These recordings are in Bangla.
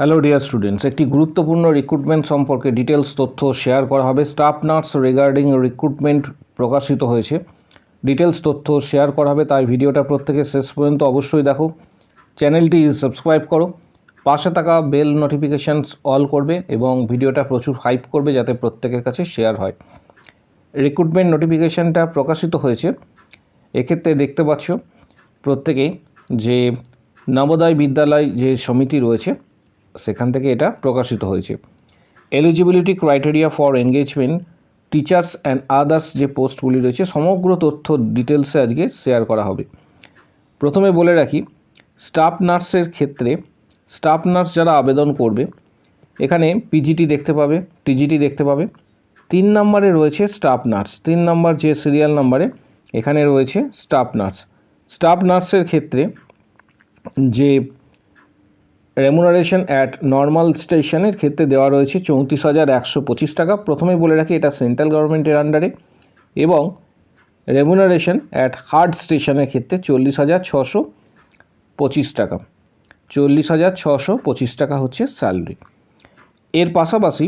হ্যালো ডিয়ার স্টুডেন্টস, একটি গুরুত্বপূর্ণ রিক্রুটমেন্ট সম্পর্কে ডিটেলস তথ্য শেয়ার করা হবে। স্টাফ নার্স রিগার্ডিং রিক্রুটমেন্ট প্রকাশিত হয়েছে, ডিটেলস তথ্য শেয়ার করা হবে, তাই ভিডিওটা প্রত্যেকে শেষ পর্যন্ত অবশ্যই দেখো। চ্যানেলটি সাবস্ক্রাইব করো, পাশে থাকা বেল নোটিফিকেশানস অল করবে এবং ভিডিওটা প্রচুর হাইপ করবে যাতে প্রত্যেকের কাছে শেয়ার হয়। রিক্রুটমেন্ট নোটিফিকেশানটা প্রকাশিত হয়েছে, এক্ষেত্রে দেখতে পাচ্ছ প্রত্যেকেই যে নবোদয় বিদ্যালয় যে সমিতি রয়েছে সেখান থেকে এটা প্রকাশিত হয়েছে। Eligibility criteria for engagement, teachers and others যে পোস্টগুলি রয়েছে সমগ্র তথ্য ডিটেলসে আজকে শেয়ার করা হবে। প্রথমে বলে রাখি, স্টাফ নার্সের ক্ষেত্রে স্টাফ নার্স যারা আবেদন করবে এখানে পিজিটি দেখতে পাবে, টিজিটি দেখতে পাবে। 3 নম্বরে রয়েছে স্টাফ নার্স, 3 নম্বর যে সিরিয়াল নাম্বারে এখানে রয়েছে স্টাফ নার্স। স্টাফ নার্সের ক্ষেত্রে যে রেমুনারেশন অ্যাট নর্মাল স্টেশনের ক্ষেত্রে দেওয়া রয়েছে 34,125 টাকা। প্রথমেই বলে রাখি এটা সেন্ট্রাল গভর্নমেন্টের আন্ডারে, এবং রেমুনারেশন অ্যাট হার্ড স্টেশনের ক্ষেত্রে 40,625 টাকা। 40,625 টাকা হচ্ছে স্যালারি। এর পাশাপাশি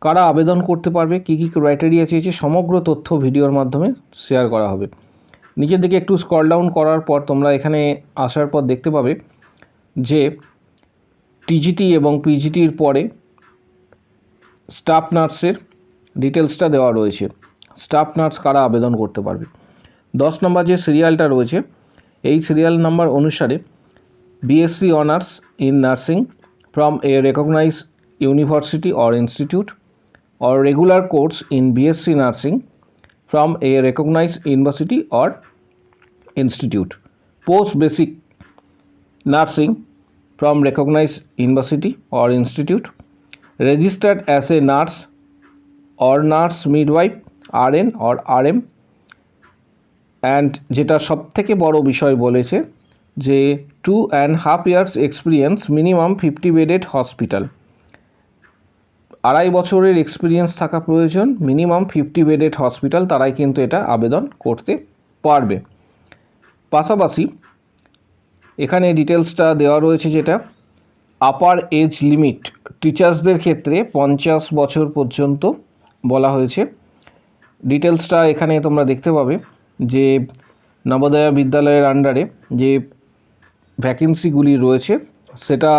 কারা আবেদন করতে পারবে, কী কী ক্রাইটেরিয়া চেয়েছে সমগ্র তথ্য ভিডিওর মাধ্যমে শেয়ার করা হবে। নিচের দিকে একটু স্ক্রল ডাউন করার পর তোমরা এখানে আসার পর দেখতে পাবে যে টিজিটি এবং পিজিটির পরে স্টাফ নার্সের ডিটেলসটা দেওয়া রয়েছে। স্টাফ নার্স কারা আবেদন করতে পারবে। 10 নম্বর যে সিরিয়ালটা রয়েছে এই সিরিয়াল নাম্বার অনুসারে BSc honours in nursing from a recognized university or institute or regular course in BSc nursing from a recognized university or institute, post basic nursing from recognized university or institute, registered as a nurse or nurse midwife, RN or RM, and যেটা সবথেকে বড় বিষয় বলেছে যে 2.5 years experience, minimum 50 bedded hospital. 2.5 বছরের এক্সপিরিয়েন্স থাকা প্রয়োজন, মিনিমাম 50 বেডেড হসপিটাল, তারাই কিন্তু এটা আবেদন করতে পারবে। পাশাপাশি এখানে ডিটেলসটা দেওয়া রয়েছে যেটা আপার এজ লিমিট টিচার্সদের ক্ষেত্রে 50 বছর পর্যন্ত বলা হয়েছে। ডিটেলসটা এখানে তোমরা দেখতে পাবে যে নবোদয় বিদ্যালয়ের আন্ডারে যে ভ্যাকেন্সিগুলি রয়েছে সেটা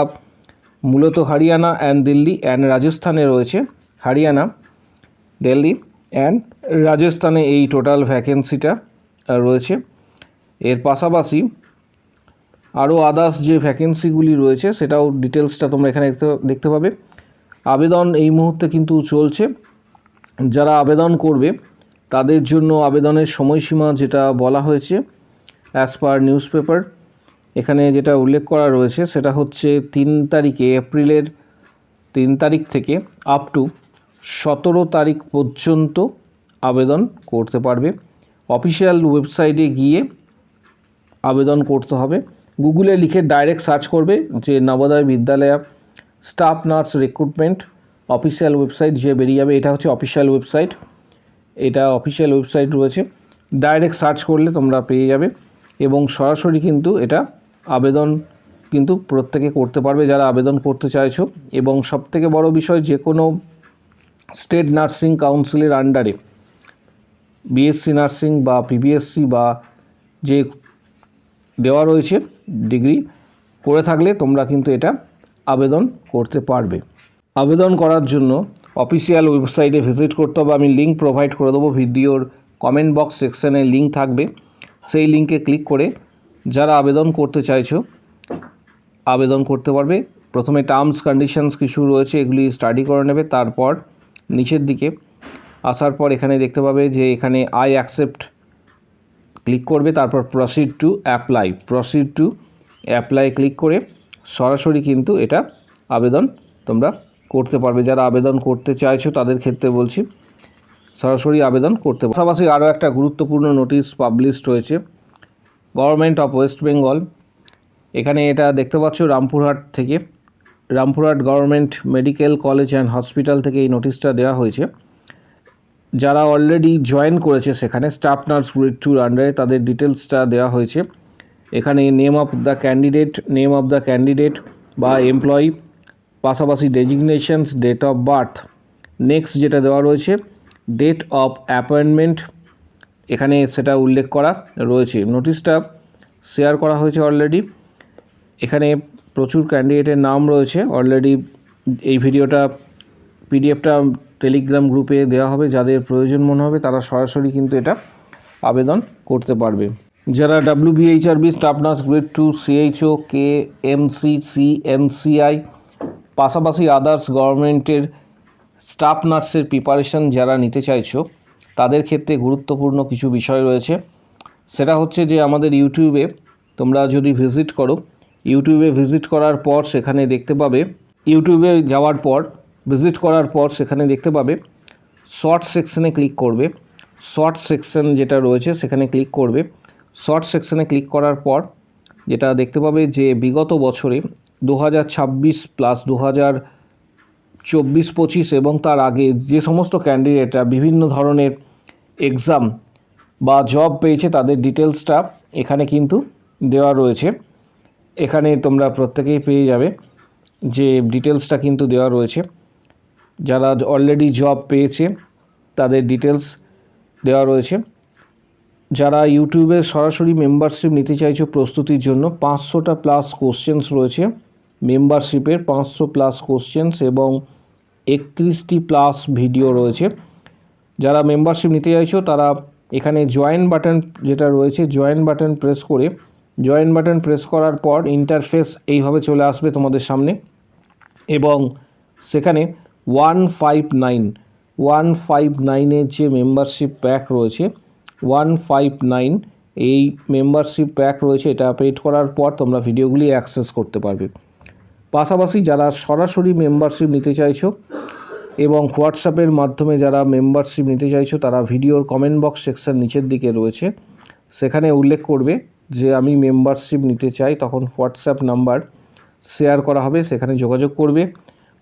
মূলত হরিয়ানা অ্যান্ড দিল্লি অ্যান্ড রাজস্থানে রয়েছে। হরিয়ানা, দিল্লি অ্যান্ড রাজস্থানে এই টোটাল ভ্যাকেন্সিটা রয়েছে। এর পাশাপাশি আরও আদার্স যে ভ্যাকেন্সিগুলি রয়েছে সেটাও ডিটেলসটা তোমরা এখানে দেখতে পাবে। আবেদন এই মুহূর্তে কিন্তু চলছে। যারা আবেদন করবে তাদের জন্য আবেদনের সময়সীমা যেটা বলা হয়েছে অ্যাজ পার নিউজ পেপার, এখানে যেটা উল্লেখ করা রয়েছে সেটা হচ্ছে 3 তারিখে এপ্রিলের 3 তারিখ থেকে আপ টু 17 তারিখ পর্যন্ত আবেদন করতে পারবে। অফিসিয়াল ওয়েবসাইটে গিয়ে আবেদন করতে হবে। গুগলে লিখে ডাইরেক্ট সার্চ করবে যে নবোদয় বিদ্যালয় staff nurse recruitment official website, যে বেরিয়ে যাবে। এটা হচ্ছে অফিসিয়াল ওয়েবসাইট, এটা অফিসিয়াল ওয়েবসাইট রয়েছে, ডাইরেক্ট সার্চ করলে তোমরা পেয়ে যাবে এবং সরাসরি কিন্তু এটা আবেদন কিন্তু প্রত্যেকে করতে পারবে যারা আবেদন করতে চাইছো। এবং সবথেকে বড় বিষয়, যে কোনো স্টেট নার্সিং কাউন্সিলের আন্ডারে বিএসসি নার্সিং বা পিবিএসসি বা যে দেওয়া রয়েছে ডিগ্রি করে থাকলে তোমরা কিন্তু এটা আবেদন করতে পারবে। আবেদন করার জন্য অফিসিয়াল ওয়েবসাইটে ভিজিট করতে হবে। আমি লিঙ্ক প্রোভাইড করে দেবো, ভিডিওর কমেন্ট বক্স সেকশানে লিঙ্ক থাকবে, সেই লিঙ্কে ক্লিক করে যারা আবেদন করতে চাইছো আবেদন করতে পারবে। প্রথমে টার্মস কন্ডিশনস কিছু রয়েছে, এগুলি স্টাডি করে নেবে। তারপর নিচের দিকে আসার পর এখানে দেখতে পাবে যে এখানে আই অ্যাকসেপ্ট ক্লিক করবে, তারপর প্রসিড টু অ্যাপ্লাই ক্লিক করে সরাসরি কিন্তু এটা আবেদন তোমরা করতে পারবে। যারা আবেদন করতে চাইছো তাদের ক্ষেত্রে বলছি সরাসরি আবেদন করতে পারবে। পাশাপাশি আরও একটা গুরুত্বপূর্ণ নোটিশ পাবলিশড হয়েছে গভর্নমেন্ট অফ ওয়েস্ট বেঙ্গল। এখানে এটা দেখতে পাচ্ছ Rampurhat government medical college and hospital থেকে এই নোটিশটা দেওয়া হয়েছে। যারা অলরেডি জয়েন করেছে সেখানে স্টাফ নার্স গ্রেড 2 আন্ডারে তাদের ডিটেলসটা দেওয়া হয়েছে। এখানে নেম অফ দ্য ক্যান্ডিডেট, বা এমপ্লয়ি, পাশাপাশি ডেজিগনেশনস, ডেট অফ বার্থ। নেক্সট যেটা দেওয়া রয়েছে ডেট অফ অ্যাপয়েন্টমেন্ট, এখানে সেটা উল্লেখ করা রয়েছে। নোটিশটা শেয়ার করা হয়েছে অলরেডি। এখানে প্রচুর ক্যান্ডিডেটের নাম রয়েছে অলরেডি। এই ভিডিওটা পিডিএফটা টেলিগ্রাম গ্রুপে দেওয়া হবে, যাদের প্রয়োজন মনে হবে তারা সরাসরি কিন্তু এটা আবেদন করতে পারবে। যারা WBHRB staff nurse grade 2, CHO, KMC, CNCI, পাশাপাশি আদার্স গভর্নমেন্টের স্টাফ নার্সের প্রিপারেশন যারা নিতে চাইছো, তাদের ক্ষেত্রে গুরুত্বপূর্ণ কিছু বিষয় রয়েছে। সেটা হচ্ছে যে আমাদের ইউটিউবে তোমরা যদি ভিজিট করো, ইউটিউবে ভিজিট করার পর সেখানে দেখতে পাবে, ইউটিউবে যাওয়ার পর ভিজিট করার পর সেখানে দেখতে পাবে শর্ট সেকশনে ক্লিক করবে। শর্ট সেকশন যেটা রয়েছে সেখানে ক্লিক করবে। শর্ট সেকশনে ক্লিক করার পর যেটা দেখতে পাবে যে বিগত বছরে 2026 প্লাস 2024-25 এবং তার আগে যে সমস্ত ক্যান্ডিডেটরা বিভিন্ন ধরনের এক্সাম বা জব পেয়েছে তাদের ডিটেলসটা এখানে কিন্তু দেওয়া রয়েছে। এখানে তোমরা প্রত্যেকেই পেয়ে যাবে যে ডিটেলসটা কিন্তু দেওয়া রয়েছে। যারা অলরেডি জব পেয়েছে তাদের ডিটেলস দেওয়া রয়েছে। যারা ইউটিউবে সরাসরি মেম্বারশিপ নিতে চাইছো প্রস্তুতির জন্য, 500টা প্লাস কোশ্চেন্স রয়েছে মেম্বারশিপের, 500 প্লাস কোশ্চেন্স এবং 31টি প্লাস ভিডিও রয়েছে। যারা মেম্বারশিপ নিতে চাইছো তারা এখানে জয়েন বাটন যেটা রয়েছে, জয়েন বাটন প্রেস করে, জয়েন বাটন প্রেস করার পর ইন্টারফেস এইভাবে চলে আসবে তোমাদের সামনে এবং সেখানে 159-159-এর যে মেম্বারশিপ প্যাক রয়েছে, 159 এই মেম্বারশিপ প্যাক রয়েছে, এটা পেড করার পর তোমরা ভিডিওগুলি অ্যাক্সেস করতে পারবে। পাশাপাশি যারা সরাসরি মেম্বারশিপ নিতে চাইছো এবং হোয়াটসঅ্যাপের মাধ্যমে যারা মেম্বারশিপ নিতে চাইছো, তারা ভিডিওর কমেন্ট বক্স সেকশন নিচের দিকে রয়েছে, সেখানে উল্লেখ করবে যে আমি মেম্বারশিপ নিতে চাই, তখন হোয়াটসঅ্যাপ নাম্বার শেয়ার করা হবে, সেখানে যোগাযোগ করবে।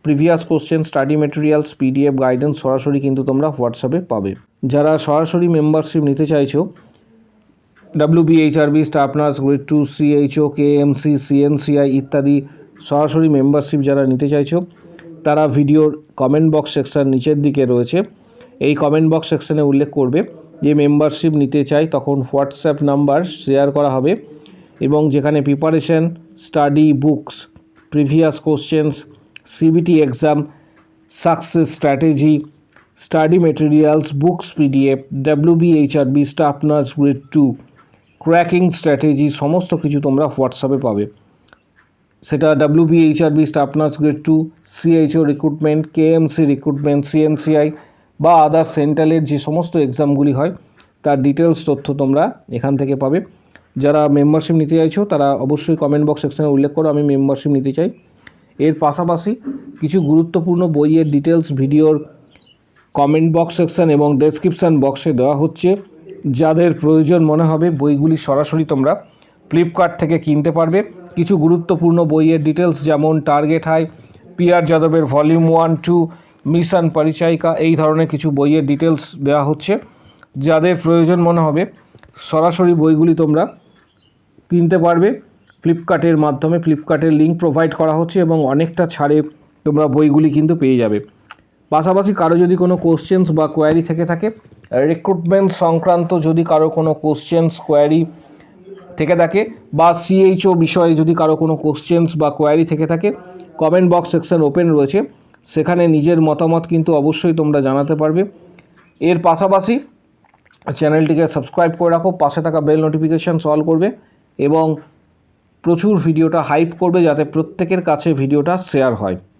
Previous question, study materials, PDF guidance সরাসরি কিন্তু তোমরা হোয়াটসঅ্যাপে পাবে। যারা সরাসরি মেম্বারশিপ নিতে চাইছো WBHRB staff nurse grade 2, CHO, KMC, CNCI ইত্যাদি সরাসরি মেম্বারশিপ যারা নিতে চাইছো, তারা ভিডিওর কমেন্ট বক্স সেকশন নিচের দিকে রয়েছে, এই কমেন্ট বক্স সেকশনে উল্লেখ করবে যে মেম্বারশিপ নিতে চাই, তখন হোয়াটসঅ্যাপ নাম্বার শেয়ার করা হবে এবং যেখানে preparation, study books, previous questions, CBT exam, success strategy, study materials, books PDF, WBHRB staff nurse grade 2, cracking strategy সমস্ত কিছু তোমরা হোয়াটসঅ্যাপে পাবে। সেটা WBHRB staff nurse grade 2, CHO recruitment, KMC recruitment, CNCI বা আদার সেন্ট্রালের যে সমস্ত এক্সামগুলি হয় তার ডিটেলস তথ্য তোমরা এখান থেকে পাবে। যারা মেম্বারশিপ নিতে চাইছো তারা অবশ্যই কমেন্ট বক্স সেকশনে উল্লেখ করো আমি মেম্বারশিপ নিতে চাই। এর পাশাপাশি কিছু গুরুত্বপূর্ণ বইয়ের ডিটেলস ভিডিওর কমেন্ট বক্স সেকশন এবং ডেসক্রিপশান বক্সে দেওয়া হচ্ছে। যাদের প্রয়োজন মনে হবে বইগুলি সরাসরি তোমরা ফ্লিপকার্ট থেকে কিনতে পারবে। কিছু গুরুত্বপূর্ণ বইয়ের ডিটেলস যেমন টার্গেট হাই, PR যাদবের ভলিউম 1, 2, মিশন পরিচায়িকা, এই ধরনের কিছু বইয়ের ডিটেলস দেওয়া হচ্ছে। যাদের প্রয়োজন মনে হবে সরাসরি বইগুলি তোমরা কিনতে পারবে ফ্লিপকার্টের মাধ্যমে। ফ্লিপকার্টের লিঙ্ক প্রোভাইড করা হচ্ছে এবং অনেকটা ছাড়ে তোমরা বইগুলি কিন্তু পেয়ে যাবে। পাশাপাশি কারো যদি কোনো কোশ্চেন্স বা কোয়ারি থেকে থাকে, রিক্রুটমেন্ট সংক্রান্ত যদি কারো কোনো কোশ্চেন্স কোয়ারি থেকে থাকে বা CHO বিষয়ে যদি কারো কোনো কোশ্চেন্স বা কোয়ারি থেকে থাকে, কমেন্ট বক্স সেকশন ওপেন রয়েছে, সেখানে নিজের মতামত কিন্তু অবশ্যই তোমরা জানাতে পারবে। এর পাশাপাশি চ্যানেলটিকে সাবস্ক্রাইব করে রাখো, পাশে থাকা বেল নোটিফিকেশান অল করবে এবং প্রচুর ভিডিওটা হাইপ করবে যাতে প্রত্যেকের কাছে ভিডিওটা শেয়ার হয়।